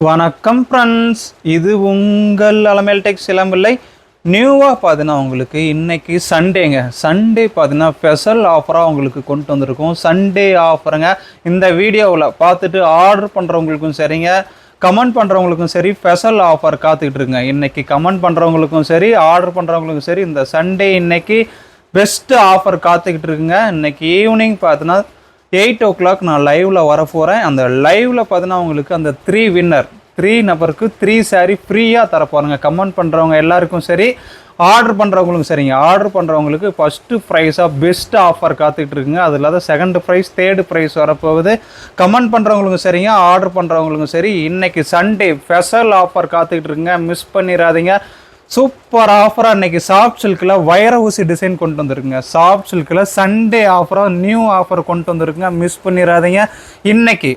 வணக்கம் ஃப்ரெண்ட்ஸ், இது உங்கள் அலமேல் டெக் சிலம்பிள்ளை. நியூவாக பார்த்தீங்கன்னா உங்களுக்கு இன்றைக்கி சண்டே பார்த்தீங்கன்னா ஸ்பெஷல் ஆஃபராக உங்களுக்கு கொண்டு வந்திருக்கோம். சண்டே ஆஃபருங்க. இந்த வீடியோவில் பார்த்துட்டு ஆர்டர் பண்ணுறவங்களுக்கும் சரிங்க, கமெண்ட் பண்ணுறவங்களுக்கும் சரி ஸ்பெஷல் ஆஃபர் காத்துக்கிட்டு இருக்குங்க. இன்றைக்கி கமெண்ட் பண்ணுறவங்களுக்கும் சரி, ஆர்டர் பண்ணுறவங்களுக்கும் சரி, இந்த சண்டே இன்றைக்கி பெஸ்ட்டு ஆஃபர் காத்துக்கிட்டு இருக்குங்க. இன்றைக்கி ஈவினிங் பார்த்தீங்கன்னா 8 o'clock நான் லைவில் வர போகிறேன். அந்த லைவில் பார்த்தீங்கன்னா உங்களுக்கு அந்த 3 நபருக்கு 3 saree ஃப்ரீயாக தரப்போகிறேங்க. கமெண்ட் பண்ணுறவங்க எல்லாருக்கும் சரி, ஆர்டர் பண்ணுறவங்களுக்கும் சரிங்க. ஆர்டர் பண்ணுறவங்களுக்கு ஃபஸ்ட்டு ப்ரைஸாக பெஸ்ட் ஆஃபர் காத்துக்கிட்டு இருக்குங்க. அது இல்லாத செகண்ட் ப்ரைஸ், தேர்டு ப்ரைஸ் வரப்போகுது. கமெண்ட் பண்ணுறவங்களுக்கும் சரிங்க, ஆர்டர் பண்ணுறவங்களுக்கும் சரி, இன்றைக்கி சண்டே ஸ்பெஷல் ஆஃபர் காத்துக்கிட்டு இருக்குங்க. மிஸ் பண்ணிடாதீங்க. சூப்பர் ஆஃபராக இன்றைக்கி சாஃப்ட் சில்கில் வைர ஊசி டிசைன் கொண்டு வந்துருக்குங்க. சாஃப்ட் சில்கில் சண்டே ஆஃபராக நியூ ஆஃபர் கொண்டு வந்துருக்குங்க. மிஸ் பண்ணிடாதீங்க. இன்றைக்கி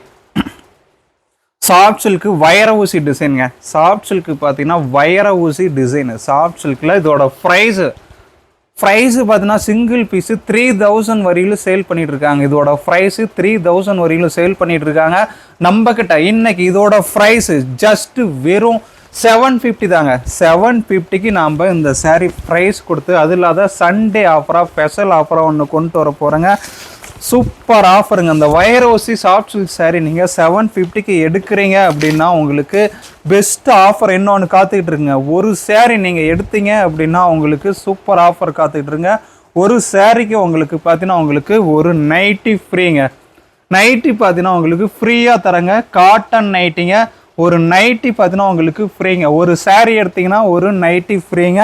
சாஃப்ட் சில்க்கு வைர ஊசி டிசைனுங்க. சாஃப்ட் சில்க்கு பார்த்தீங்கன்னா வைர ஊசி டிசைனு. சாஃப்ட் சில்கில் இதோட ப்ரைஸு பார்த்தீங்கன்னா சிங்கிள் பீஸு 3000 வரையிலும் சேல் பண்ணிட்டு இருக்காங்க. இதோட ப்ரைஸு 3000 வரையிலும் சேல் பண்ணிட்டு இருக்காங்க. நம்ம கிட்ட இன்னைக்கு இதோட ப்ரைஸு ஜஸ்ட்டு வெறும் 750 தாங்க. 750க்கு நாம் இந்த சாரீ ப்ரைஸ் கொடுத்து, அது இல்லாத சண்டே ஆஃபராக ஸ்பெஷல் ஆஃபராக ஒன்று கொண்டு வர போகிறேங்க. சூப்பர் ஆஃபருங்க. அந்த வைர ஊசி சாஃப்ட் சில்க் சாரீ நீங்கள் 750க்கு எடுக்கிறீங்க அப்படின்னா உங்களுக்கு பெஸ்ட் ஆஃபர் இன்னொன்று காத்துக்கிட்டு இருக்குங்க. ஒரு சாரீ நீங்கள் எடுத்தீங்க அப்படின்னா உங்களுக்கு சூப்பர் ஆஃபர் காத்துக்கிட்டு இருங்க. ஒரு சாரீக்கு உங்களுக்கு பார்த்தீங்கன்னா உங்களுக்கு ஒரு நைட்டி ஃப்ரீங்க. நைட்டி பார்த்தீங்கன்னா உங்களுக்கு ஃப்ரீயாக தரங்க. காட்டன் நைட்டிங்க. ஒரு நைட்டி பார்த்தீங்கன்னா உங்களுக்கு ஃப்ரீங்க. ஒரு சாரீ எடுத்திங்கன்னா ஒரு நைட்டி ஃப்ரீங்க.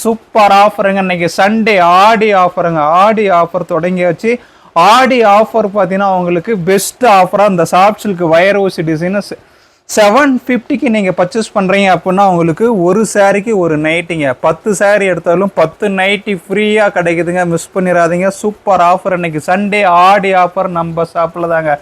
சூப்பர் ஆஃபருங்க. இன்றைக்கி சண்டே ஆடி ஆஃபருங்க. ஆடி ஆஃபர் தொடங்கியாச்சு. ஆடி ஆஃபர் பார்த்தீங்கன்னா உங்களுக்கு பெஸ்ட் ஆஃபராக இந்த சாஃப்ட் சில்க் வைர ஊசி டிசைனு 750க்கு நீங்கள் பர்ச்சேஸ் பண்ணுறீங்க அப்படின்னா உங்களுக்கு ஒரு சாரீக்கு ஒரு நைட்டிங்க. 10 சாரீ எடுத்தாலும் 10 நைட்டி ஃப்ரீயாக கிடைக்குதுங்க. மிஸ் பண்ணிடாதீங்க. Super offer. இன்றைக்கி சண்டே ஆடி ஆஃபர் நம்ம ஷாப்பில் தாங்க.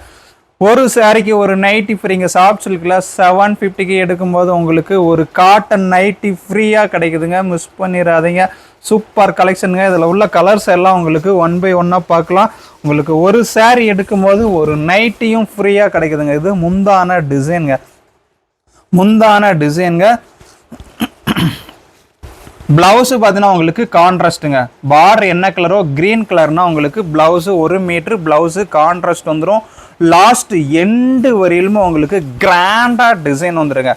ஒரு சாரிக்கு ஒரு நைட்டி ஃப்ரீங்க. சாஃப்ட் சில்கில் 750க்கு எடுக்கும்போது உங்களுக்கு ஒரு காட்டன் நைட்டி ஃப்ரீயாக கிடைக்குதுங்க. மிஸ் பண்ணிடாதீங்க. சூப்பர் கலெக்ஷனுங்க. இதில் உள்ள கலர்ஸ் எல்லாம் உங்களுக்கு 1 by 1 பார்க்கலாம். உங்களுக்கு ஒரு சாரீ எடுக்கும்போது ஒரு நைட்டியும் ஃப்ரீயாக கிடைக்குதுங்க. இது முந்தான டிசைனுங்க. ப்ளவுஸு பார்த்தீங்கன்னா உங்களுக்கு கான்ட்ராஸ்ட்டுங்க. பார்டர் என்ன கலரோ க்ரீன் கலர்னால் உங்களுக்கு ப்ளவுஸு 1 மீட்ரு ப்ளவுஸு கான்ட்ராஸ்ட் வந்துடும். லாஸ்ட் எண்டு வரையிலுமே உங்களுக்கு கிராண்டாக டிசைன் வந்துடுங்க.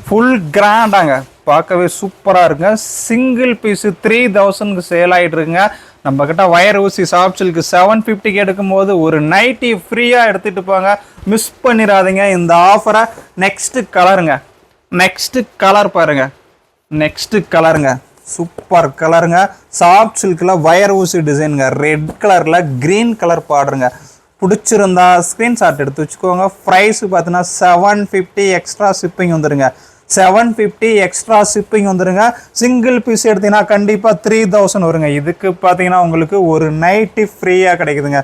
ஃபுல் கிராண்டாங்க. பார்க்கவே சூப்பராக இருக்குங்க. சிங்கிள் பீஸு 3000க்கு சேல் ஆகிட்டு இருக்குங்க. நம்மக்கிட்ட வைர ஊசி சாஃப்ட் சில்க்கு 750க்கு எடுக்கும்போது ஒரு நைட்டி ஃப்ரீயாக எடுத்துகிட்டு போங்க. மிஸ் பண்ணிடாதீங்க இந்த ஆஃபரை. நெக்ஸ்ட்டு கலர் பாருங்க. சூப்பர் கலருங்க. சாஃப்ட் சில்கில் வைர ஊசி டிசைனுங்க. ரெட் கலரில் க்ரீன் கலர் பாடுறங்க. பிடிச்சிருந்தா ஸ்க்ரீன்ஷாட் எடுத்து வச்சுக்கோங்க. ப்ரைஸு பார்த்தீங்கன்னா 750 எக்ஸ்ட்ரா ஷிப்பிங் வந்துடுங்க. 750 எக்ஸ்ட்ரா ஷிப்பிங் வந்துடுங்க. சிங்கிள் பீஸ் எடுத்தீங்கன்னா கண்டிப்பாக 3000 வருங்க. இதுக்கு பார்த்தீங்கன்னா உங்களுக்கு ஒரு நைட்டி ஃப்ரீயாக கிடைக்குதுங்க.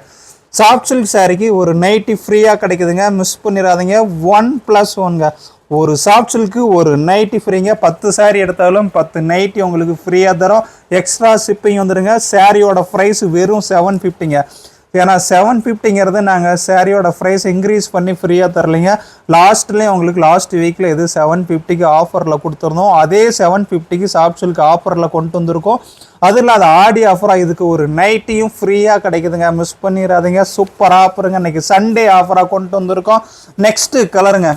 சாஃப்ட் சில்க் சாரிக்கு ஒரு நைட்டி ஃப்ரீயாக கிடைக்குதுங்க. மிஸ் பண்ணிடாதீங்க. 1+1ங்க. ஒரு சாஃப்ட் சில்க்கு ஒரு நைட்டி ஃப்ரீங்க. 10 சாரீ எடுத்தாலும் 10 நைட்டி உங்களுக்கு ஃப்ரீயாக தரும். எக்ஸ்ட்ரா ஷிப்பிங் வந்துடுங்க. சாரியோட ப்ரைஸ் வெறும் 750ங்க. ஏன்னா 750ங்கிறது நாங்கள் சாரியோட ப்ரைஸ் இன்க்ரீஸ் பண்ணி ஃப்ரீயாக தரலைங்க. லாஸ்ட்லேயும் உங்களுக்கு லாஸ்ட் வீக்கில் இது 750க்கு ஆஃபரில் கொடுத்துருந்தோம். அதே 750க்கு சாஃப்ட் சில்க் ஆஃபரில் கொண்டு வந்திருக்கோம். அது இல்லாத ஆடி ஆஃபராக இதுக்கு ஒரு நைட்டியும் ஃப்ரீயாக கிடைக்குதுங்க. மிஸ் பண்ணிடாதீங்க. சூப்பர் ஆஃபருங்க. இன்றைக்கி சண்டே ஆஃபராக கொண்டு வந்திருக்கோம். நெக்ஸ்ட்டு கலருங்க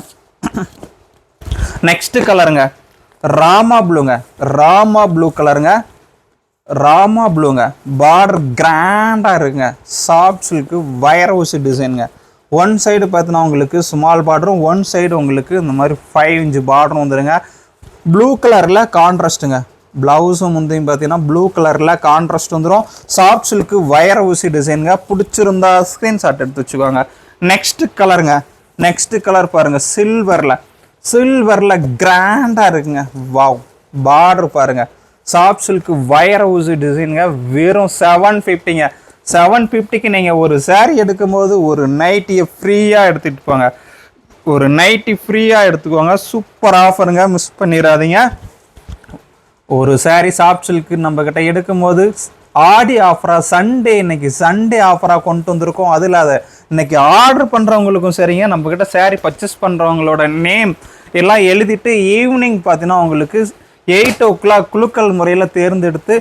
ராமா ப்ளூங்க. பார்டர் கிராண்டாக இருக்குங்க. சாஃப்ட் சில்க்கு வைர ஊசி டிசைனுங்க. ஒன் சைடு பார்த்தீங்கன்னா உங்களுக்கு ஸ்மால் பார்டரும், ஒன் சைடு உங்களுக்கு இந்த மாதிரி 5 inch பார்டரும் வந்துடுங்க. ப்ளூ கலரில் கான்ட்ராஸ்ட்டுங்க. ப்ளவுஸும் முந்தையும் பார்த்தீங்கன்னா ப்ளூ கலரில் கான்ட்ராஸ்ட் வந்துடும். சாஃப்ட் சில்க்கு வைர ஊசி டிசைனுங்க. பிடிச்சிருந்தா ஸ்க்ரீன்ஷாட் எடுத்து வச்சுக்கோங்க. நெக்ஸ்ட்டு கலர் பாருங்கள். சில்வரில் கிராண்டாக இருக்குங்க. வாவ். பார்டர் பாருங்கள். சாஃப்ட் சில்க்கு வைர ஊசி டிசைனுங்க. வெறும் 750ங்க. 750க்கு நீங்கள் ஒரு சாரீ எடுக்கும்போது ஒரு நைட்டியை ஃப்ரீயாக எடுத்துகிட்டு போங்க. ஒரு நைட்டி ஃப்ரீயாக எடுத்துக்கோங்க. சூப்பர் ஆஃபருங்க. மிஸ் பண்ணிடாதீங்க. ஒரு சாரீ சாஃப்ட் சில்க்கு நம்மக்கிட்ட எடுக்கும்போது ஆடி ஆஃபராக இன்னைக்கு சண்டே ஆஃபராக கொண்டு வந்திருக்கோம். அதில் அதை இன்னைக்கு ஆர்டர் பண்ணுறவங்களுக்கும் சரிங்க, நம்மக்கிட்ட சாரீ பர்ச்சேஸ் பண்ணுறவங்களோட நேம் எல்லாம் எழுதிட்டு ஈவினிங் பார்த்தீங்கன்னா உங்களுக்கு 8 o'clock குலுக்கல் முறையில் தேர்ந்தெடுத்து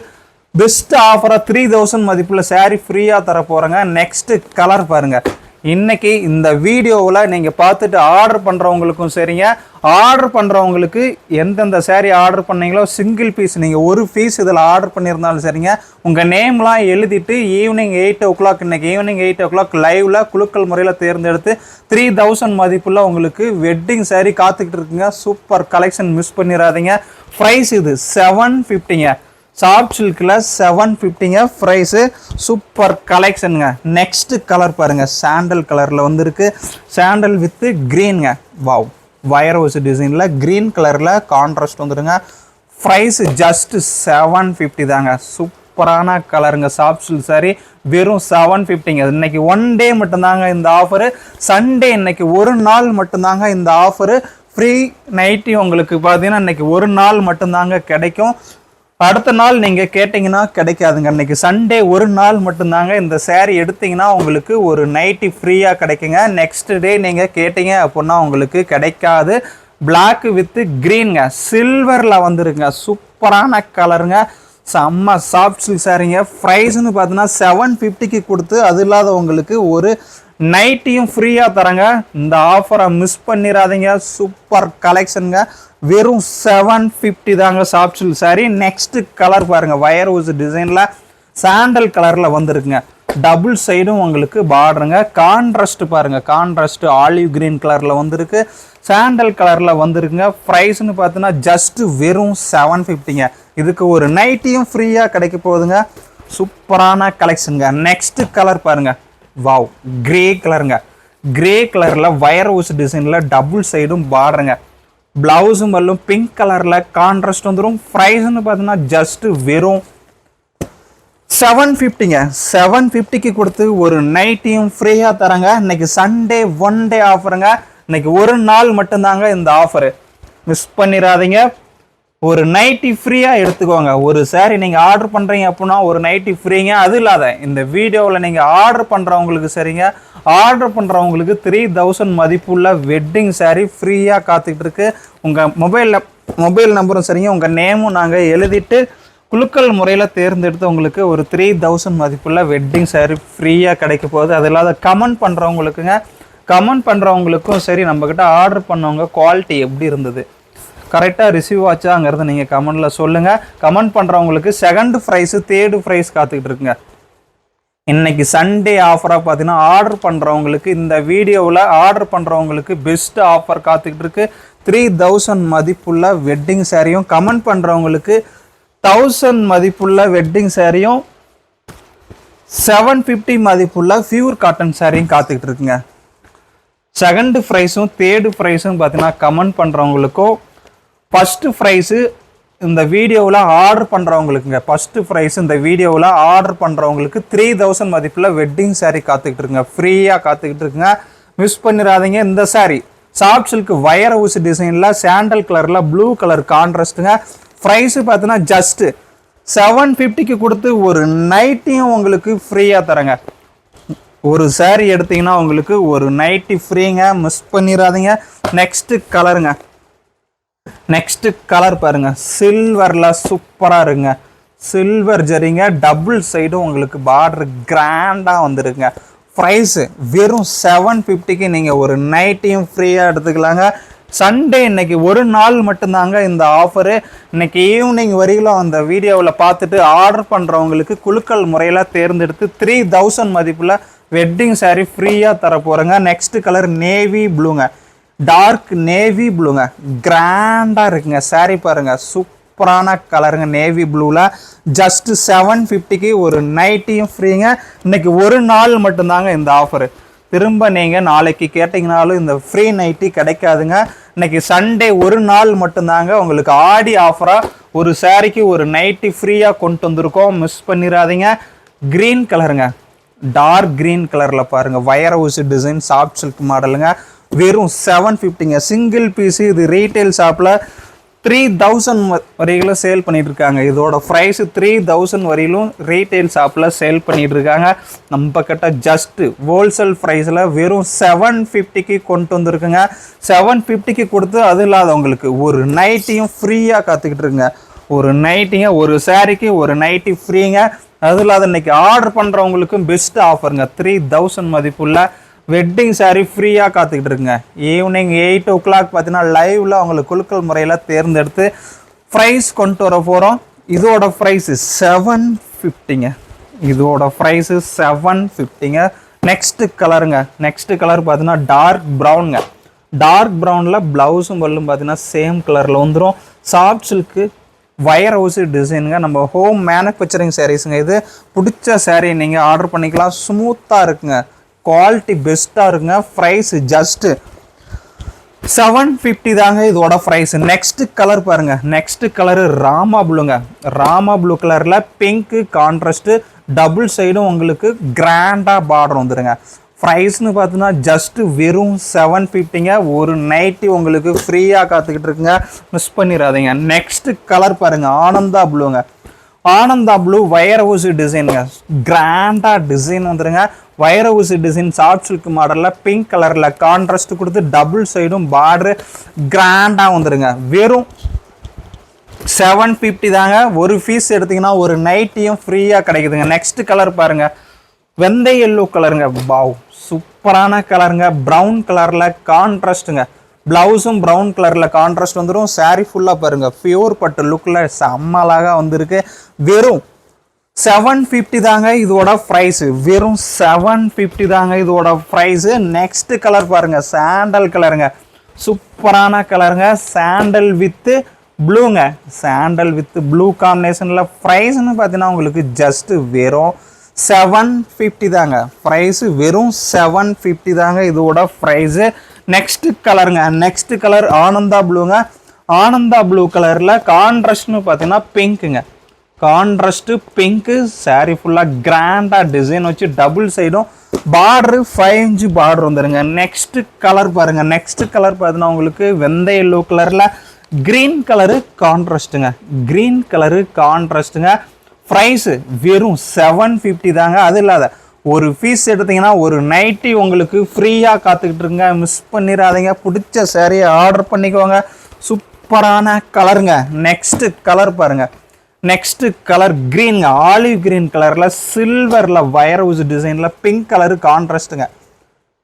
பெஸ்ட் ஆஃபராக 3000 மதிப்புள்ள சாரீ ஃப்ரீயாக தர போகிறேங்க. நெக்ஸ்ட் கலர் பாருங்கள். இன்னைக்கு இந்த வீடியோவில் நீங்கள் பார்த்துட்டு ஆர்டர் பண்ணுறவங்களுக்கும் சரிங்க, ஆர்டர் பண்ணுறவங்களுக்கு எந்தெந்த சாரீ ஆர்டர் பண்ணீங்களோ சிங்கிள் பீஸ் நீங்கள் ஒரு பீஸ் இதில் ஆர்டர் பண்ணியிருந்தாலும் சரிங்க, உங்கள் நேம்லாம் எழுதிட்டு ஈவினிங் 8 o'clock இன்னைக்கு ஈவினிங் 8 o'clock லைவில் குலுக்கல் முறையில் தேர்ந்தெடுத்து 3000 மதிப்புள்ள உங்களுக்கு வெட்டிங் சாரீ காத்துக்கிட்டு இருக்குங்க. சூப்பர் கலெக்ஷன், மிஸ் பண்ணிடாதீங்க. ப்ரைஸ் இது 750ங்க. சாஃப்ட் சில்கில் 750ங்க ப்ரைஸு. சூப்பர் கலெக்ஷனுங்க. நெக்ஸ்ட் கலர் பாருங்கள், சாண்டல் கலரில் வந்துருக்கு. சாண்டல் வித்து க்ரீனுங்க. வாவ், வயர் ஹவுஸ் டிசைனில் க்ரீன் கலரில் கான்ட்ராஸ்ட் வந்துடுங்க. ப்ரைஸ் ஜஸ்ட் 750 தாங்க. சூப்பரான கலருங்க. சாஃப்ட் சில்க் சாரி வெறும் 750ங்க. இன்னைக்கு ஒன் டே மட்டும்தாங்க இந்த ஆஃபரு. சண்டே இன்னைக்கு ஒரு நாள் மட்டும்தாங்க இந்த ஆஃபரு. ஃப்ரீ நைட்டி உங்களுக்கு பார்த்தீங்கன்னா இன்னைக்கு ஒரு நாள் மட்டும்தாங்க கிடைக்கும். அடுத்த நாள் நீங்கள் கேட்டிங்கன்னா கிடைக்காதுங்க. இன்றைக்கி சண்டே ஒரு நாள் மட்டும்தாங்க இந்த சேரீ எடுத்திங்கன்னா உங்களுக்கு ஒரு நைட்டி ஃப்ரீயாக கிடைக்குங்க. நெக்ஸ்ட் டே நீங்கள் கேட்டிங்க அப்படின்னா உங்களுக்கு கிடைக்காது. பிளாக் வித்து க்ரீனுங்க, சில்வரில் வந்துருங்க. சூப்பரான கலருங்க, செம்ம சாஃப்ட் சில்க் சாரீங்க. ப்ரைஸ்னு பார்த்தீங்கன்னா 750க்கு கொடுத்து அது இல்லாத உங்களுக்கு ஒரு நைட்டியும் ஃப்ரீயாக தரங்க. இந்த ஆஃபரை மிஸ் பண்ணிடாதீங்க. சூப்பர் கலெக்ஷனுங்க. வெறும் 750 தாங்க soft silk sorry. Next colour பாருங்கள், வயர் ஹவுஸ் டிசைனில் சாண்டல் கலரில் வந்துருக்குங்க. டபுள் சைடும் உங்களுக்கு பார்டருங்க. கான்ட்ராஸ்ட் பாருங்கள், கான்ட்ராஸ்ட் ஆலிவ் கிரீன் கலரில் வந்துருக்கு, சாண்டல் கலரில் வந்துருக்குங்க. ப்ரைஸ்னு பார்த்தீங்கன்னா ஜஸ்ட் வெறும் 750ங்க. இதுக்கு ஒரு நைட்டியும் ஃப்ரீயாக கிடைக்க போகுதுங்க. சூப்பரான கலெக்ஷனுங்க. நெக்ஸ்ட் கலர் பாருங்கள், வாவ், கிரே கலருங்க. கிரே கலரில் வயர் ஹவுஸ் டிசைனில் டபுள் சைடும் பார்டருங்க. பிளவுஸும் வரலும் பிங்க் கலரில் கான்ட்ராஸ்ட் வந்துடும். ப்ரைஸ்னு பார்த்தீங்கன்னா ஜஸ்ட் வெறும் 750ங்க. 750க்கு கொடுத்து ஒரு நைட்டியும் ஃப்ரீயாக தராங்க. இன்னைக்கு சண்டே ஒன் டே ஆஃபருங்க. இன்னைக்கு ஒரு நாள் மட்டும்தாங்க இந்த ஆஃபரு, மிஸ் பண்ணிடாதீங்க. ஒரு நைட்டி ஃப்ரீயாக எடுத்துக்கோங்க. ஒரு சாரி நீங்கள் ஆர்டர் பண்ணுறீங்க அப்படின்னா ஒரு நைட்டி ஃப்ரீங்க. அது இல்லாத இந்த வீடியோவில் நீங்கள் ஆர்டர் பண்ணுறவங்களுக்கு சரிங்க, ஆர்டர் பண்ணுறவங்களுக்கு 3000 மதிப்புள்ள வெட்டிங் சாரீ ஃப்ரீயாக காத்துக்கிட்டு இருக்கு. உங்கள் மொபைல் நம்பரும் சரிங்க, உங்கள் நேமும் நாங்கள் எழுதிட்டு குலுக்கல் முறையில் தேர்ந்தெடுத்து உங்களுக்கு ஒரு 3000 மதிப்புள்ள வெட்டிங் சாரீ ஃப்ரீயாக கிடைக்க போகுது. அது இல்லாத கமெண்ட் பண்ணுறவங்களுக்குங்க, கமெண்ட் பண்ணுறவங்களுக்கும் சரி, நம்மக்கிட்ட ஆர்டர் பண்ணவங்க குவாலிட்டி எப்படி இருந்தது, கரெக்டாக ரிசீவ் ஆச்சாங்கிறத நீங்கள் கமெண்டில் சொல்லுங்கள். கமெண்ட் பண்ணுறவங்களுக்கு செகண்ட் ப்ரைஸு தேர்டு ப்ரைஸ் காத்துக்கிட்டு இருக்குங்க. இன்றைக்கி சண்டே ஆஃபராக பார்த்தீங்கன்னா ஆர்டர் பண்ணுறவங்களுக்கு இந்த வீடியோவில் ஆர்டர் பண்ணுறவங்களுக்கு பெஸ்ட் ஆஃபர் காத்துக்கிட்டு இருக்கு. 3000 மதிப்புள்ள வெட்டிங் சாரியும், கமெண்ட் பண்ணுறவங்களுக்கு 1000 மதிப்புள்ள வெட்டிங் சாரியும், 750 மதிப்புள்ள பியூர் காட்டன் சாரியும் காத்துக்கிட்டு இருக்குங்க. செகண்ட் ப்ரைஸும் தேர்டு ப்ரைஸும் பார்த்தீங்கன்னா கமெண்ட் பண்ணுறவங்களுக்கும், ஃபஸ்ட்டு ப்ரைஸு இந்த வீடியோவில் ஆர்டர் பண்ணுறவங்களுக்குங்க. ஃபஸ்ட்டு ப்ரைஸ் இந்த வீடியோவில் ஆர்டர் பண்ணுறவங்களுக்கு 3000 மதிப்பில் வெட்டிங் சாரீ காத்துக்கிட்டு இருக்குங்க, ஃப்ரீயாக காத்துக்கிட்டு இருக்குங்க. மிஸ் பண்ணிடாதீங்க. இந்த sari soft silk wire house டிசைனில் சாண்டல் கலரில் ப்ளூ கலர் கான்ட்ராஸ்ட்டுங்க. ப்ரைஸு பார்த்தீங்கன்னா ஜஸ்ட்டு 750க்கு கொடுத்து ஒரு நைட்டியும் உங்களுக்கு ஃப்ரீயாக தரங்க. ஒரு சாரீ எடுத்திங்கன்னா உங்களுக்கு ஒரு நைட்டி ஃப்ரீங்க, மிஸ் பண்ணிடாதீங்க. நெக்ஸ்ட்டு கலருங்க. நெக்ஸ்ட் கலர் பாருங்க, சில்வரில் சூப்பராக இருக்குங்க. சில்வர் ஜரிங்க, டபுள் சைடும் உங்களுக்கு பார்டர் கிராண்டாக வந்துருக்குங்க. ப்ரைஸு வெறும் 750க்கு நீங்கள் ஒரு நைட்டியும் ஃப்ரீயாக எடுத்துக்கலாங்க. சண்டே இன்னைக்கு ஒரு நாள் மட்டும்தாங்க இந்த ஆஃபரு. இன்னைக்கு ஈவினிங் வரையிலும் அந்த வீடியோவில் பார்த்துட்டு ஆர்டர் பண்ணுறவங்களுக்கு குலுக்கல் முறையில் தேர்ந்தெடுத்து 3000 மதிப்பில் வெட்டிங் சாரீ ஃப்ரீயாக தர போகிறேங்க. நெக்ஸ்ட் கலர் நேவி ப்ளூங்க, டார்க் நேவி ப்ளூங்க, கிராண்டாக இருக்குங்க. சாரீ பாருங்கள், சூப்பரான கலருங்க. நேவி ப்ளூவில் ஜஸ்ட் 750க்கு ஒரு நைட்டியும் ஃப்ரீங்க. இன்னைக்கு ஒரு நாள் மட்டும்தாங்க இந்த ஆஃபரு. திரும்ப நீங்கள் நாளைக்கு கேட்டிங்கனாலும் இந்த ஃப்ரீ நைட்டி கிடைக்காதுங்க. இன்னைக்கு சண்டே ஒரு நாள் மட்டும்தாங்க உங்களுக்கு ஆடி ஆஃபராக ஒரு சாரிக்கு ஒரு நைட்டி ஃப்ரீயாக கொண்டு வந்திருக்கோம், மிஸ் பண்ணிடாதீங்க. க்ரீன் கலருங்க, டார்க் க்ரீன் கலரில் பாருங்கள், wire house design soft silk மாடலுங்க. வெறும் 750ங்க. Single piece. இது ரீட்டைல் ஷாப்பில் 3000 வரையிலும் சேல் பண்ணிட்டு இருக்காங்க. இதோட ப்ரைஸ் 3000 வரையிலும் ரீட்டைல் ஷாப்பில் சேல் பண்ணிட்டு இருக்காங்க. நம்ம கிட்ட ஜஸ்ட் ஹோல்சேல் ப்ரைஸில் வெறும் 750க்கு கொண்டு வந்துருக்குங்க. 750க்கு கொடுத்து அது இல்லாதவங்களுக்கு ஒரு நைட்டியும் ஃப்ரீயாக காத்துக்கிட்டு இருக்குங்க. ஒரு நைட்டிங்க, ஒரு சாரிக்கு ஒரு நைட்டி ஃப்ரீங்க. அது இல்லாத இன்னைக்கு ஆர்டர் பண்ணுறவங்களுக்கும் பெஸ்ட் ஆஃபருங்க. 3000 மதிப்புள்ள வெட்டிங் சாரீ ஃப்ரீயாக காத்துக்கிட்டு இருக்குங்க. ஈவினிங் 8 o'clock பார்த்தீங்கன்னா லைவில் அவங்களுக்கு குலுக்கல் முறையில் தேர்ந்தெடுத்து ப்ரைஸ் கொண்டு வர போகிறோம். இதோட ப்ரைஸு 750ங்க. இதோட ப்ரைஸு 750ங்க. நெக்ஸ்ட்டு கலருங்க. நெக்ஸ்ட்டு கலர் பார்த்தீங்கன்னா டார்க் ப்ரௌனுங்க. டார்க் ப்ரௌனில் ப்ளவுஸும் பல்லும் பார்த்தீங்கன்னா சேம் கலரில் வந்துடும். சாஃப்ட் சில்க்கு வயர் ஹவுஸ் டிசைனுங்க. நம்ம ஹோம் மேனுஃபேக்சரிங் சாரீஸுங்க. இது பிடிச்ச சாரீ நீங்கள் ஆர்டர் பண்ணிக்கலாம். ஸ்மூத்தாக இருக்குங்க. குவாலிட்டி பெஸ்ட்டாக இருக்குங்க. ப்ரைஸ் ஜஸ்ட்டு 750 தாங்க இதோட ப்ரைஸ். நெக்ஸ்ட் கலர் பாருங்க. நெக்ஸ்ட் கலரு ராமா ப்ளூங்க. ராமா ப்ளூ கலரில் பிங்க்கு கான்ட்ராஸ்ட்டு டபுள் சைடும் உங்களுக்கு கிராண்டாக பார்டர் வந்துடுங்க. ப்ரைஸ்னு பார்த்தீங்கன்னா ஜஸ்ட்டு வெறும் 750ங்க. ஒரு நைட்டி உங்களுக்கு ஃப்ரீயாக காத்துக்கிட்டு இருக்குங்க. மிஸ் பண்ணிடாதீங்க. நெக்ஸ்ட் கலர் பாருங்க. ஆனந்தா ப்ளூங்க. ஆனந்தா ப்ளூ வயர் ஹவுஸ் டிசைனுங்க. கிராண்டாக டிசைன் வந்துடுங்க. Wire house design soft silk மாடலில் பிங்க் கலரில் கான்ட்ராஸ்ட் கொடுத்து டபுள் சைடும் பார்டரு கிராண்டாக வந்துடுங்க. வெறும் 750 தாங்க. ஒரு பீஸ் எடுத்திங்கன்னா ஒரு நைட்டியும் ஃப்ரீயாக கிடைக்குதுங்க. நெக்ஸ்ட் கலர் பாருங்கள். வெந்தய எல்லோ கலருங்க. வாவ், சூப்பரான கலருங்க. ப்ரௌன் கலரில் கான்ட்ராஸ்ட்டுங்க. ப்ளவுஸும் ப்ரௌன் கலரில் கான்ட்ராஸ்ட் வந்துடும். சாரீ ஃபுல்லாக பாருங்கள். பியூர் பட்டு லுக்கில் செம்மலாக வந்திருக்கு. வெறும் 750 தாங்க இதோட ப்ரைஸு. வெறும் 750 தாங்க இதோட ப்ரைஸு. நெக்ஸ்ட் கலர் பாருங்கள். சாண்டல் கலருங்க. சூப்பரான கலருங்க. சாண்டல் வித்து ப்ளூங்க. சாண்டல் வித் ப்ளூ காம்பினேஷனில் ப்ரைஸ்ன்னு பார்த்தீங்கன்னா உங்களுக்கு ஜஸ்ட்டு வெறும் 750 தாங்க ப்ரைஸு. வெறும் 750 தாங்க இதோட ப்ரைஸு. நெக்ஸ்ட் கலருங்க. நெக்ஸ்ட் கலர் ஆனந்தா ப்ளூங்க. ஆனந்தா ப்ளூ கலரில் கான்ட்ராஸ்ட்னு பார்த்தீங்கன்னா பிங்க்குங்க. Contrast pink. சாரீ ஃபுல்லாக கிராண்டாக டிசைன் வச்சு டபுள் சைடும் பார்டரு 5 inch பார்டர் வந்துடுங்க. நெக்ஸ்ட் கலர் பாருங்கள். நெக்ஸ்ட் கலர் பார்த்தீங்கன்னா உங்களுக்கு வெந்தய எல்லோ கலரில் க்ரீன் கலரு கான்ட்ராஸ்ட்டுங்க. க்ரீன் கலரு கான்ட்ராஸ்ட்டுங்க. ப்ரைஸு வெறும் 750 தாங்க. அது இல்லாத ஒரு பீஸ் எடுத்தீங்கன்னா ஒரு நைட்டி உங்களுக்கு ஃப்ரீயாக காத்துக்கிட்டு இருக்குங்க. மிஸ் பண்ணிடாதீங்க. பிடிச்ச சாரியை ஆர்டர் பண்ணிக்கோங்க. சூப்பரான கலருங்க. நெக்ஸ்ட்டு கலர் பாருங்கள். நெக்ஸ்ட்டு கலர் க்ரீனுங்க. ஆலிவ் க்ரீன் கலரில் சில்வரில் வயர் ஹவுஸ் டிசைனில் பிங்க் கலரு கான்ட்ராஸ்ட்டுங்க.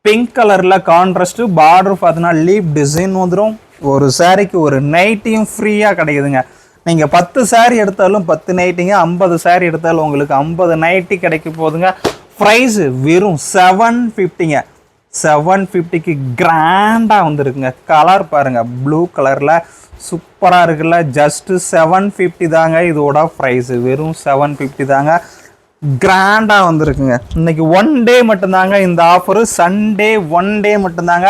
பிங்க் கலரில் கான்ட்ராஸ்ட்டு பார்டர் பார்த்தீங்கன்னா லீப் டிசைன் வந்துடும். ஒரு சாரிக்கு ஒரு நைட்டியும் ஃப்ரீயாக கிடைக்குதுங்க. நீங்கள் 10 சாரீ எடுத்தாலும் 10 நைட்டிங்க, 50 சாரீ எடுத்தாலும் உங்களுக்கு 50 நைட்டி கிடைக்க போகுதுங்க. ப்ரைஸு வெறும் 750ங்க. 750க்கு கிராண்டாக வந்துருக்குங்க. கலர் பாருங்கள். ப்ளூ கலரில் சூப்பராக இருக்குல்ல. ஜஸ்ட்டு 750 தாங்க இதோட ப்ரைஸு. வெறும் 750 தாங்க. கிராண்டாக வந்துருக்குங்க. இன்றைக்கி 1 டே மட்டும்தாங்க இந்த ஆஃபரு. சண்டே 1 டே மட்டும்தாங்க.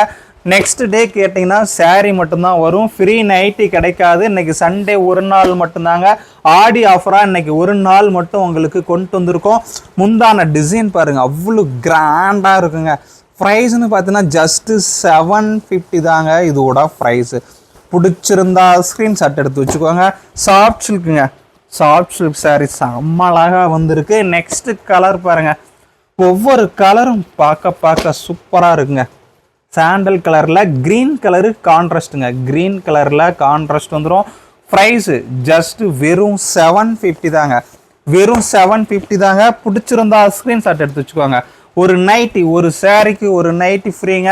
நெக்ஸ்ட் டே கேட்டிங்கன்னா சாரீ மட்டும்தான் வரும். ஃப்ரீ நைட்டி கிடைக்காது. இன்றைக்கி சண்டே ஒரு நாள் மட்டும்தாங்க ஆடி ஆஃபராக. இன்றைக்கி ஒரு நாள் மட்டும் உங்களுக்கு கொண்டு வந்திருக்கோம். முந்தான டிசைன் பாருங்கள். அவ்வளோ கிராண்டாக இருக்குங்க. ப்ரைஸ்னு பார்த்தீங்கன்னா ஜஸ்ட்டு 750 தாங்க இதோட ப்ரைஸு. பிடிச்சிருந்தா ஸ்க்ரீன்ஷாட் எடுத்து வச்சுக்கோங்க. சாஃப்ட் சில்க்குங்க. சாஃப்ட் சில்க் சாரீ செம்மலாக வந்திருக்கு. நெக்ஸ்ட்டு கலர் பாருங்கள். ஒவ்வொரு கலரும் பார்க்க சூப்பராக இருக்குங்க. சாண்டல் கலரில் க்ரீன் கலரு கான்ட்ராஸ்ட்டுங்க. க்ரீன் கலரில் கான்ட்ராஸ்ட் வந்துடும். ப்ரைஸு ஜஸ்ட்டு வெறும் 750 தாங்க. வெறும் 750 தாங்க. பிடிச்சிருந்தா ஸ்க்ரீன்ஷாட் எடுத்து வச்சுக்கோங்க. ஒரு நைட்டி, ஒரு சாரிக்கு ஒரு நைட்டி ஃப்ரீங்க.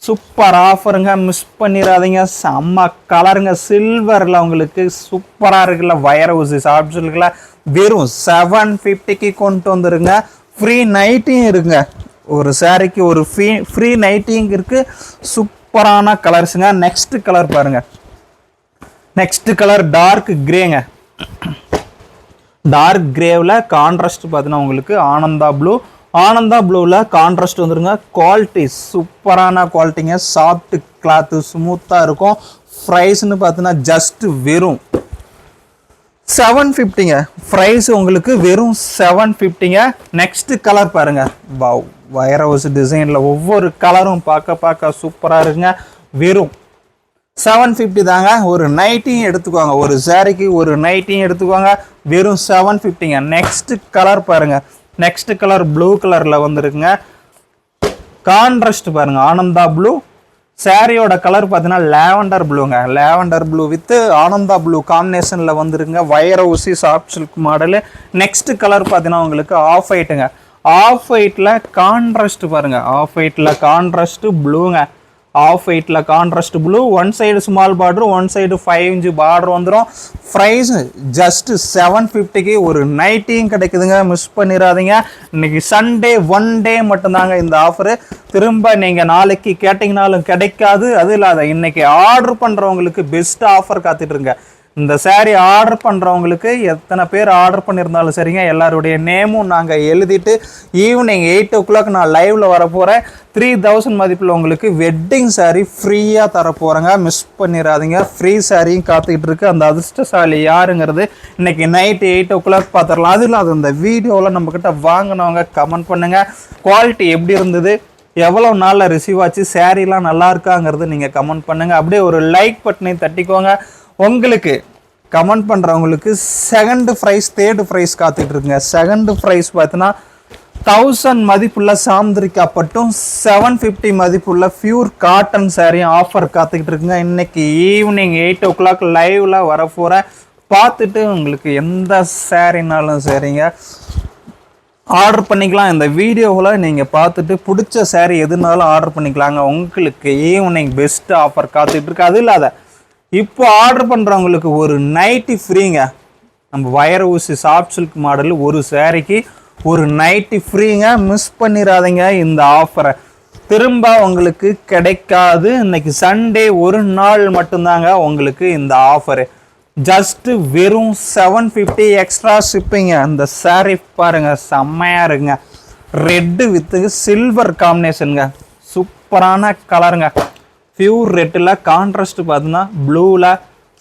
சூப்பர் ஆஃபருங்க. மிஸ் பண்ணிடாதீங்க. செம்ம கலருங்க. சில்வரில் உங்களுக்கு சூப்பராக இருக்குல்ல. வயர் ஹவுஸ் சாஃப்ட் சில்கில் வெறும் 750க்கு கொண்டு வந்துருங்க. ஃப்ரீ நைட்டியும் இருக்குங்க. ஒரு சாரிக்கு ஒரு ஃப்ரீ நைட்டிங் இருக்குது. சூப்பரான கலர்ஸுங்க. நெக்ஸ்ட் கலர் பாருங்கள். நெக்ஸ்ட் கலர் டார்க் கிரேங்க. டார்க் கிரேவில் கான்ட்ராஸ்ட் பார்த்தீங்கன்னா உங்களுக்கு ஆனந்தா ப்ளூ. ஆனந்தா ப்ளூவில் கான்ட்ராஸ்ட் வந்துருங்க. குவாலிட்டி சூப்பரான குவாலிட்டிங்க. சாஃப்ட் கிளாத்து ஸ்மூத்தாக இருக்கும். ப்ரைஸ்னு பார்த்தீங்கன்னா ஜஸ்ட் வெறும் 750ங்க. ப்ரைஸ் உங்களுக்கு வெறும் 750ங்க. நெக்ஸ்ட் கலர் பாருங்கள். வாவ், வயர் ஹவுஸ் டிசைனில் ஒவ்வொரு கலரும் பார்க்க சூப்பராக இருக்குங்க. வெறும் 750 தாங்க. ஒரு நைட்டியும் எடுத்துக்கோங்க, ஒரு சாரிக்கு ஒரு நைட்டியும் எடுத்துக்கோங்க, வெறும் 750ங்க. நெக்ஸ்ட் கலர் பாருங்க, நெக்ஸ்ட் கலர் ப்ளூ கலரில் வந்துருக்குங்க. கான்ட்ராஸ்ட் பாருங்க, ஆனந்தா ப்ளூ. சாரியோட கலர் பார்த்தீங்கன்னா லேவண்டர் ப்ளூங்க, lavender blue with Ananda blue காம்பினேஷனில் வந்துருங்க. வைர ஊசி soft silk model. Next colour பார்த்தீங்கன்னா உங்களுக்கு ஆஃப் ஒயிட்டுங்க. ஆஃப் ஒயிட்டில் கான்ட்ராஸ்ட் பாருங்க, ஆஃப் ஒயிட்டில் கான்ட்ராஸ்ட் ப்ளூங்க. ஆஃப் ஒயிட்டில் contrast blue. One side small border, one side 5 inch border வந்துடும். ப்ரைஸ் ஜஸ்ட் 750க்கு ஒரு நைட்டியும் கிடைக்குதுங்க, மிஸ் பண்ணிடாதீங்க. இன்னைக்கு சண்டே 1 day மட்டும்தாங்க இந்த ஆஃபரு. திரும்ப நீங்கள் நாளைக்கு கேட்டிங்கனாலும் கிடைக்காது. அது இல்லாத இன்னைக்கு ஆர்டர் பண்ணுறவங்களுக்கு பெஸ்ட் ஆஃபர் காத்துட்ருங்க. இந்த சாரீ ஆர்டர் பண்ணுறவங்களுக்கு எத்தனை பேர் ஆர்டர் பண்ணியிருந்தாலும் சரிங்க, எல்லாருடைய நேமும் நாங்கள் எழுதிட்டு ஈவினிங் 8 o'clock நான் லைவில் வர போகிறேன். 3000 மதிப்பில் உங்களுக்கு வெட்டிங் சாரீ ஃப்ரீயாக தரப்போகிறேங்க, மிஸ் பண்ணிடாதீங்க. ஃப்ரீ சாரியும் காத்துக்கிட்டு இருக்கு. அந்த அதிர்ஷ்டசாலி யாருங்கிறது இன்னைக்கு நைட்டு 8 o'clock பார்த்துடலாம். அது இல்லாத இந்த வீடியோவில் நம்மக்கிட்ட வாங்கினவங்க கமெண்ட் பண்ணுங்கள், குவாலிட்டி எப்படி இருந்தது, எவ்வளோ நாளில் ரிசீவ் ஆச்சு, சாரீலாம் நல்லா இருக்காங்கிறது நீங்கள் கமெண்ட் பண்ணுங்கள். அப்படியே ஒரு லைக் பட்டனை தட்டிக்கோங்க. உங்களுக்கு கமெண்ட் பண்ணுறவங்களுக்கு செகண்ட் ப்ரைஸ், தேர்ட் ப்ரைஸ் காத்துட்டு இருக்குங்க. செகண்ட் ப்ரைஸ் பார்த்தீங்கன்னா 1000 மதிப்புள்ள சாந்திரிக்கா பட்டும் 750 மதிப்புள்ள பியூர் காட்டன் சாரியும் ஆஃபர் காத்துக்கிட்டு இருக்குங்க. இன்னைக்கு ஈவினிங் 8 o'clock லைவ்ல வர போகிறேன். பார்த்துட்டு உங்களுக்கு எந்த சாரினாலும் சரிங்க ஆர்டர் பண்ணிக்கலாம். இந்த வீடியோவில் நீங்கள் பார்த்துட்டு பிடிச்ச சாரி எதுனாலும் ஆர்டர் பண்ணிக்கலாங்க. உங்களுக்கு ஈவினிங் பெஸ்ட் ஆஃபர் காத்துக்கிட்டு இருக்கு. அது இல்லாத இப்போ ஆர்டர் பண்ணுறவங்களுக்கு ஒரு நைட்டி ஃப்ரீங்க. நம்ம வைர ஊசி சாஃப்ட் சில்க் மாடல் ஒரு சாரிக்கு ஒரு நைட்டி ஃப்ரீங்க, மிஸ் பண்ணிடாதீங்க இந்த ஆஃபரை. திரும்ப உங்களுக்கு கிடைக்காது. இன்னைக்கு சண்டே ஒரு நாள் மட்டும்தாங்க உங்களுக்கு இந்த ஆஃபரு. ஜஸ்ட்டு வெறும் 750 எக்ஸ்ட்ரா ஷிப்பிங்க. அந்த சாரீ பாருங்க, செம்மையாக இருக்குங்க. ரெட்டு வித்து சில்வர் காம்பினேஷனுங்க, சூப்பரான கலருங்க. பியூர் ரெட்டில் கான்ட்ராஸ்ட் பார்த்தீங்கன்னா ப்ளூவில்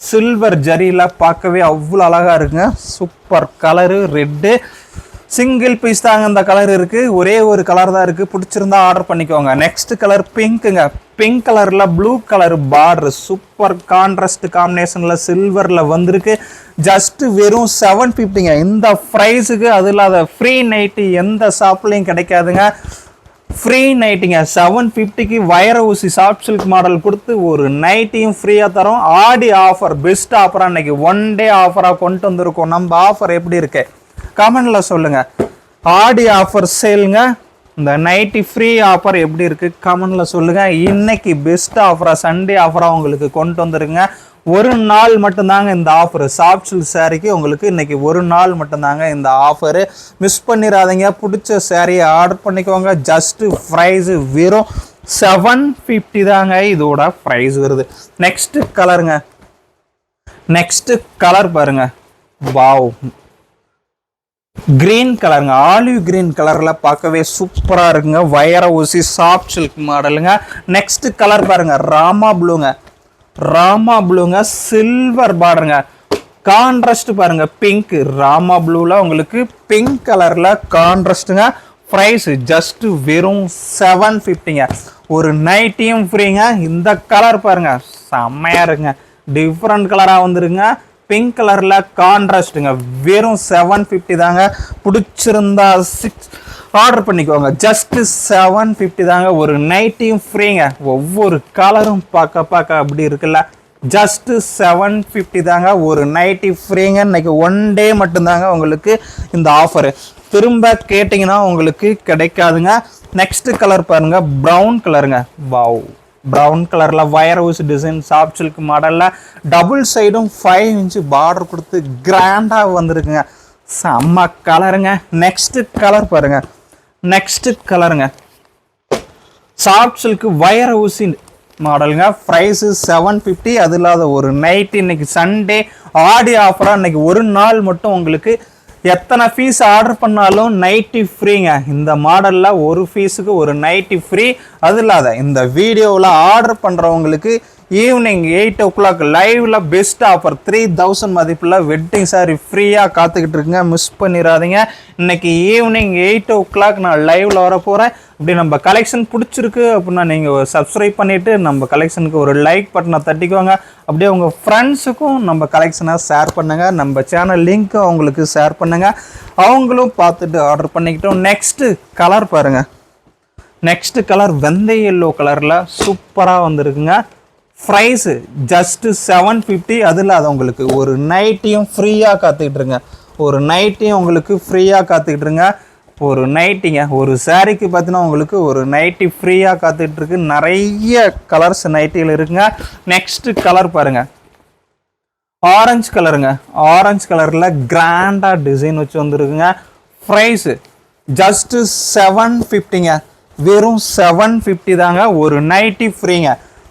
சில்வர் ஜரியில் பார்க்கவே அவ்வளோ அழகாக இருக்குங்க. Super colour red. Single piece தாங்க இந்த கலர் இருக்குது, ஒரே ஒரு கலர் தான் இருக்குது. பிடிச்சிருந்தா ஆர்டர் பண்ணிக்கோங்க. நெக்ஸ்ட் கலர் பிங்க்குங்க. பிங்க் கலரில் blue colour border, super contrast காம்பினேஷனில் சில்வரில் வந்திருக்கு. ஜஸ்ட்டு வெறும் 750ங்க இந்த ப்ரைஸுக்கு. அது இல்லாத ஃப்ரீ நைட்டு எந்த ஷாப்லேயும் கிடைக்காதுங்க. ஃப்ரீ நைட்டிங்க 750க்கு வைர ஊசி சாஃப்ட் சில்க் மாடல் கொடுத்து ஒரு நைட்டியும் ஃப்ரீயாக தரோம். ஆடி ஆஃபர், பெஸ்ட் ஆஃபராக இன்னைக்கு 1 day ஆஃபராக கொண்டு வந்திருக்கோம். நம்ம ஆஃபர் எப்படி இருக்கு கமெண்டில் சொல்லுங்கள். ஆடி ஆஃபர் சேலுங்க, இந்த நைட்டி ஃப்ரீ ஆஃபர் எப்படி இருக்குது கமெண்டில் சொல்லுங்கள். இன்னைக்கு பெஸ்ட் ஆஃபராக சண்டே ஆஃபராக உங்களுக்கு கொண்டு வந்துருங்க. ஒரு நாள் மட்டும்தாங்க இந்த ஆஃபரு. சாஃப்ட் சில்க் சாரிக்கு உங்களுக்கு இன்னைக்கு ஒரு நாள் மட்டும்தாங்க இந்த ஆஃபரு, மிஸ் பண்ணிடாதீங்க. பிடிச்ச சாரியை ஆர்டர் பண்ணிக்கோங்க. ஜஸ்ட்டு ப்ரைஸு வெறும் 750 தாங்க இதோட ப்ரைஸ் வருது. நெக்ஸ்ட்டு கலருங்க, நெக்ஸ்ட்டு கலர் பாருங்க, வாவ் கிரீன் கலருங்க. ஆலிவ் கிரீன் கலரில் பார்க்கவே சூப்பராக இருக்குங்க. வைர ஊசி சாஃப்ட் சில்க் மாடலுங்க. நெக்ஸ்ட் கலர் பாருங்க, ராமா ப்ளூங்க. ராமா ப்ளூங்க, சில்வர் பார்டருங்க. கான்ட்ராஸ்ட் பாருங்க, பிங்க். ராமா ப்ளூவில் உங்களுக்கு பிங்க் கலரில் கான்ட்ராஸ்ட்டுங்க. ப்ரைஸ் ஜஸ்ட் வெறும் 750ங்க. ஒரு நைட்டியும் ஃப்ரீங்க. இந்த கலர் பாருங்க, செம்மையாக இருக்குங்க. டிஃப்ரெண்ட் கலராக வந்துருங்க. பிங்க் கலரில் கான்ட்ராஸ்ட்டுங்க. வெறும் 750 தாங்க. பிடிச்சிருந்தா ஆர்டர் பண்ணிக்கோங்க. ஜஸ்ட் 750 தாங்க. ஒரு நைட்டியும் ஃப்ரீங்க. ஒவ்வொரு கலரும் பார்க்க அப்படி இருக்குல்ல. ஜஸ்ட் 750 தாங்க. ஒரு நைட்டி ஃப்ரீங்க. இன்னைக்கு 1 day மட்டும்தாங்க உங்களுக்கு இந்த ஆஃபரு. திரும்ப கேட்டிங்கன்னா உங்களுக்கு கிடைக்காதுங்க. நெக்ஸ்ட் கலர் பாருங்க, ப்ரௌன் கலருங்க. வாவ், ப்ரௌன் கலரில் வைர ஊசி டிசைன் சாஃப்ட் சில்க் மாடலில் டபுள் சைடும் 5 inch பார்டர் கொடுத்து கிராண்டாக வந்துருக்குங்க. செம்ம கலருங்க. நெக்ஸ்ட் கலர் பாருங்க, நெக்ஸ்ட் கலருங்க, சாஃப்ட் சில்க் வைர ஊசி மாடலுங்க. ப்ரைஸு 750. அது இல்லாத ஒரு நைட்டு இன்னைக்கு சண்டே ஆடி ஆஃபராக இன்னைக்கு ஒரு நாள் மட்டும் உங்களுக்கு எத்தனை பீஸ் ஆர்டர் பண்ணாலும் நைட்டி ஃப்ரீங்க. இந்த மாடலில் ஒரு பீஸுக்கு ஒரு நைட்டி ஃப்ரீ. அது இல்லாத இந்த வீடியோவில் ஆர்டர் பண்ணுறவங்களுக்கு ஈவினிங் 8 o'clock லைவ்ல பெஸ்ட் ஆஃபர் 3000 மதிப்புள்ள வெட்டிங் சாரி ஃப்ரீயாக காத்துக்கிட்டு இருக்குங்க. மிஸ் பண்ணிடாதீங்க. இன்னைக்கு ஈவினிங் 8 o'clock நான் லைவ்ல வர போகிறேன். இப்படி நம்ம கலெக்ஷன் பிடிச்சிருக்கு அப்படின்னா நீங்கள் சப்ஸ்கிரைப் பண்ணிவிட்டு நம்ம கலெக்ஷனுக்கு ஒரு லைக் பட்டனை தட்டிக்குவாங்க. அப்படியே உங்கள் ஃப்ரெண்ட்ஸுக்கும் நம்ம கலெக்ஷனை ஷேர் பண்ணுங்கள். நம்ம சேனல் லிங்க்கு அவங்களுக்கு ஷேர் பண்ணுங்கள். அவங்களும் பார்த்துட்டு ஆர்டர் பண்ணிக்கிட்டோம். நெக்ஸ்ட்டு கலர் பாருங்கள். நெக்ஸ்ட் கலர் வெந்தய எல்லோ கலரில் சூப்பராக வந்திருக்குங்க. Price just 750. அதில் அது உங்களுக்கு ஒரு நைட்டியும் ஃப்ரீயாக காத்துக்கிட்டுருங்க. ஒரு நைட்டியும் உங்களுக்கு ஃப்ரீயாக காத்துக்கிட்டுருங்க. ஒரு நைட்டிங்க ஒரு சாரீக்கு பார்த்தீங்கன்னா உங்களுக்கு ஒரு நைட்டி ஃப்ரீயாக காத்துக்கிட்டுருக்கு. நிறைய கலர்ஸ் நைட்டியில் இருக்குங்க. நெக்ஸ்ட்டு கலர் பாருங்கள். ஆரஞ்சு கலருங்க. ஆரஞ்சு கலரில் கிராண்டாக டிசைன் வச்சு வந்துருக்குங்க. Price just 750ங்க. வெறும் 750 தாங்க. ஒரு நைட்டி ஃப்ரீங்க.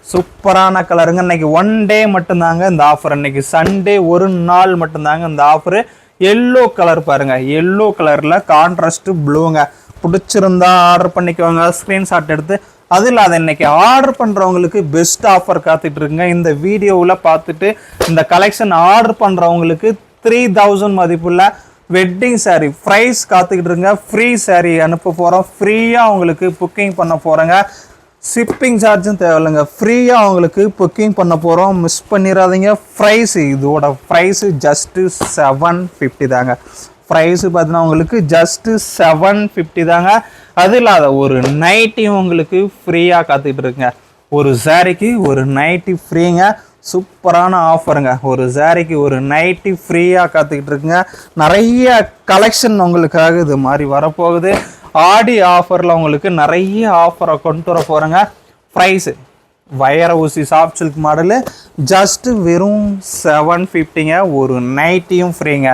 சூப்பரான கலருங்க. இன்னைக்கு 1 டே மட்டும்தாங்க இந்த ஆஃபர். இன்னைக்கு சண்டே ஒரு நாள் மட்டும்தாங்க இந்த ஆஃபரு. எல்லோ கலர் பாருங்க. எல்லோ கலரில் கான்ட்ராஸ்ட் ப்ளூங்க. பிடிச்சிருந்தா ஆர்டர் பண்ணிக்குவாங்க. ஸ்க்ரீன்ஷாட் எடுத்து அது இல்லாத இன்னைக்கு ஆர்டர் பண்ணுறவங்களுக்கு பெஸ்ட் ஆஃபர் காத்துட்டு இருக்குங்க. இந்த வீடியோவில் பார்த்துட்டு இந்த கலெக்ஷன் ஆர்டர் பண்ணுறவங்களுக்கு 3000 மதிப்புள்ள வெட்டிங் சாரீ ப்ரைஸ் காத்துக்கிட்டு இருங்க. ஃப்ரீ சாரீ அனுப்ப போகிறோம். ஃப்ரீயாக உங்களுக்கு புக்கிங் பண்ண போகிறேங்க. ஷிப்பிங் சார்ஜும் தேவையில்லைங்க. ஃப்ரீயாக அவங்களுக்கு புக்கிங் பண்ண போகிறோம். மிஸ் பண்ணிடாதீங்க. ப்ரைஸு இதோட ப்ரைஸு ஜஸ்ட்டு 750 தாங்க. ப்ரைஸு பார்த்தீங்கன்னா உங்களுக்கு ஜஸ்ட்டு 750 தாங்க. அது இல்லாத ஒரு நைட்டியும் உங்களுக்கு ஃப்ரீயாக காத்துக்கிட்டு இருக்குங்க. ஒரு சாரிக்கு ஒரு நைட்டி ஃப்ரீங்க. சூப்பரான ஆஃபருங்க. ஒரு சாரிக்கு ஒரு நைட்டி ஃப்ரீயாக காத்துக்கிட்டு இருக்குங்க. நிறைய கலெக்ஷன் உங்களுக்காக இது மாதிரி வரப்போகுது. ஆடி ஆஃபரில் உங்களுக்கு நிறைய ஆஃபரை கொண்டு வர போகிறேங்க. ப்ரைஸு வைர ஊசி சாஃப்ட் சில்க் மாடலு ஜஸ்ட்டு வெறும் 750ங்க. ஒரு நைட்டியும் ஃப்ரீங்க.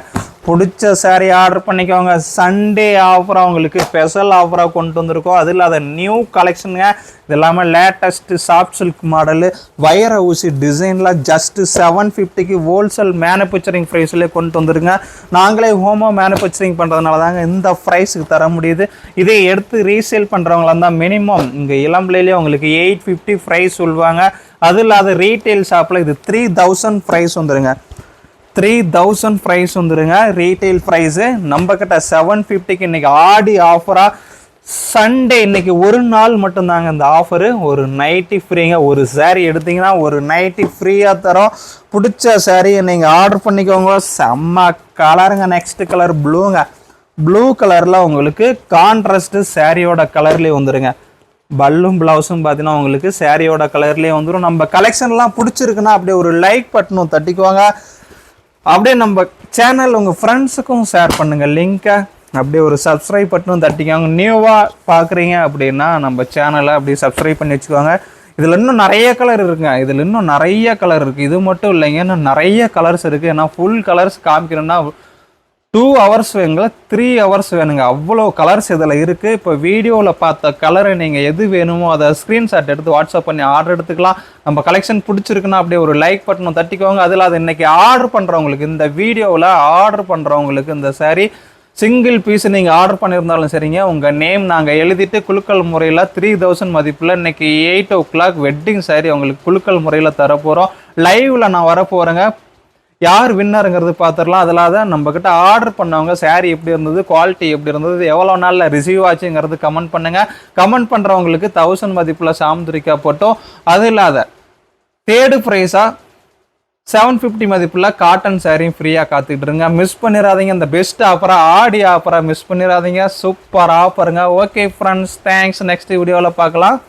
பிடிச்ச சாரீ ஆர்டர் பண்ணிக்கோங்க. சண்டே ஆஃபராக உங்களுக்கு ஸ்பெஷல் ஆஃபராக கொண்டு வந்திருக்கோம். அது இல்லாத நியூ கலெக்ஷனுங்க. இது இல்லாமல் லேட்டஸ்ட்டு சாஃப்ட் சில்க் மாடலு வைர ஊசி டிசைனில் ஜஸ்ட்டு 750க்கு ஹோல்சேல் மேனுஃபேக்சரிங் ப்ரைஸ்லேயே கொண்டு வந்துருங்க. நாங்களே ஹோமோ மேனுஃபேக்சரிங் பண்ணுறதுனால தாங்க இந்த ப்ரைஸுக்கு தர முடியுது. இதே எடுத்து ரீசேல் பண்ணுறவங்களா இருந்தால் மினிமம் இங்கே இளம்பிள்ளையிலே உங்களுக்கு 850 ப்ரைஸ் சொல்லுவாங்க. அது இல்லாத ரீட்டைல் ஷாப்பில் இது 3000 ப்ரைஸ் வந்துருங்க. 3000 ப்ரைஸ் வந்துருங்க ரீட்டைல் ப்ரைஸு. நம்ம கிட்ட 750க்கு இன்னைக்கு ஆடி ஆஃபராக சண்டே இன்னைக்கு ஒரு நாள் மட்டும்தாங்க இந்த ஆஃபரு. ஒரு நைட்டி ஃப்ரீங்க. ஒரு சாரீ எடுத்தீங்கன்னா ஒரு நைட்டி ஃப்ரீயாக தரோம். பிடிச்ச சாரியை நீங்கள் ஆர்டர் பண்ணிக்கோங்க. செம்ம கலருங்க. Next colour ப்ளூங்க. ப்ளூ கலரில் உங்களுக்கு கான்ட்ராஸ்ட்டு சாரியோட கலர்லேயே வந்துருங்க. பல்லும் ப்ளவுஸும் பார்த்தீங்கன்னா உங்களுக்கு சாரியோட கலர்லேயே வந்துடும். நம்ம கலெக்ஷன்லாம் பிடிச்சிருக்குன்னா அப்படியே ஒரு லைக் பட்டனும் தட்டிக்குவாங்க. அப்படியே நம்ம சேனல் உங்கள் ஃப்ரெண்ட்ஸுக்கும் ஷேர் பண்ணுங்கள் லிங்க்கை. அப்படியே ஒரு சப்ஸ்கிரைப் பட்டனும் தட்டிக்கோங்க. நியூவாக பார்க்குறீங்க அப்படின்னா நம்ம சேனலை அப்படியே சப்ஸ்கிரைப் பண்ணி வச்சுக்கோங்க. இதில் இன்னும் நிறைய கலர் இருக்குங்க. இதில் இன்னும் நிறைய கலர் இருக்குது. இது மட்டும் இல்லைங்க, இன்னும் நிறைய கலர்ஸ் இருக்குது. ஏன்னா ஃபுல் கலர்ஸ் காமிக்கணும்னா 2 hours வேணுங்களா 3 hours வேணுங்க. அவ்வளோ கலர்ஸ் இதில் இருக்குது. இப்போ வீடியோவில் பார்த்த கலரை நீங்கள் எது வேணுமோ அதை ஸ்க்ரீன்ஷாட் எடுத்து வாட்ஸ்அப் பண்ணி ஆர்டர் எடுத்துக்கலாம். நம்ம கலெக்ஷன் பிடிச்சிருக்குன்னா அப்படியே ஒரு லைக் பட்டனை தட்டிக்கோங்க. அதில் அது இன்றைக்கி ஆர்டர் பண்ணுறவங்களுக்கு இந்த வீடியோவில் ஆர்டர் பண்ணுறவங்களுக்கு இந்த சாரீ சிங்கிள் பீஸ் நீங்கள் ஆர்டர் பண்ணியிருந்தாலும் சரிங்க, உங்கள் நேம் நாங்கள் எழுதிட்டு குலுக்கல் முறையில் 3000 மதிப்பில் இன்றைக்கி 8 o'clock வெட்டிங் சாரீ உங்களுக்கு குலுக்கல் முறையில் தரப்போகிறோம். லைவில் நான் வரப்போகிறேங்க. யார் வின்னருங்கிறது பார்த்துடலாம். அதில் தான் நம்மக்கிட்ட ஆர்டர் பண்ணவங்க சாரீ எப்படி இருந்தது, குவாலிட்டி எப்படி இருந்தது, எவ்வளோ நாளில் ரிசீவ் ஆச்சுங்கிறது கமெண்ட் பண்ணுங்கள். கமெண்ட் பண்ணுறவங்களுக்கு 1000 மதிப்பில் சாமுந்திரிக்காய் போட்டோம். அது இல்லாத தேர்டு ப்ரைஸாக 750 மதிப்புள்ள காட்டன் சாரியும் ஃப்ரீயாக காத்துக்கிட்டு இருங்க. மிஸ் பண்ணிடாதீங்க. இந்த பெஸ்ட் ஆஃபராக ஆடி ஆஃபராக மிஸ் பண்ணிடாதீங்க. சூப்பர் ஆஃபருங்க. Okay friends, thanks. நெக்ஸ்ட் வீடியோவில் பார்க்கலாம்.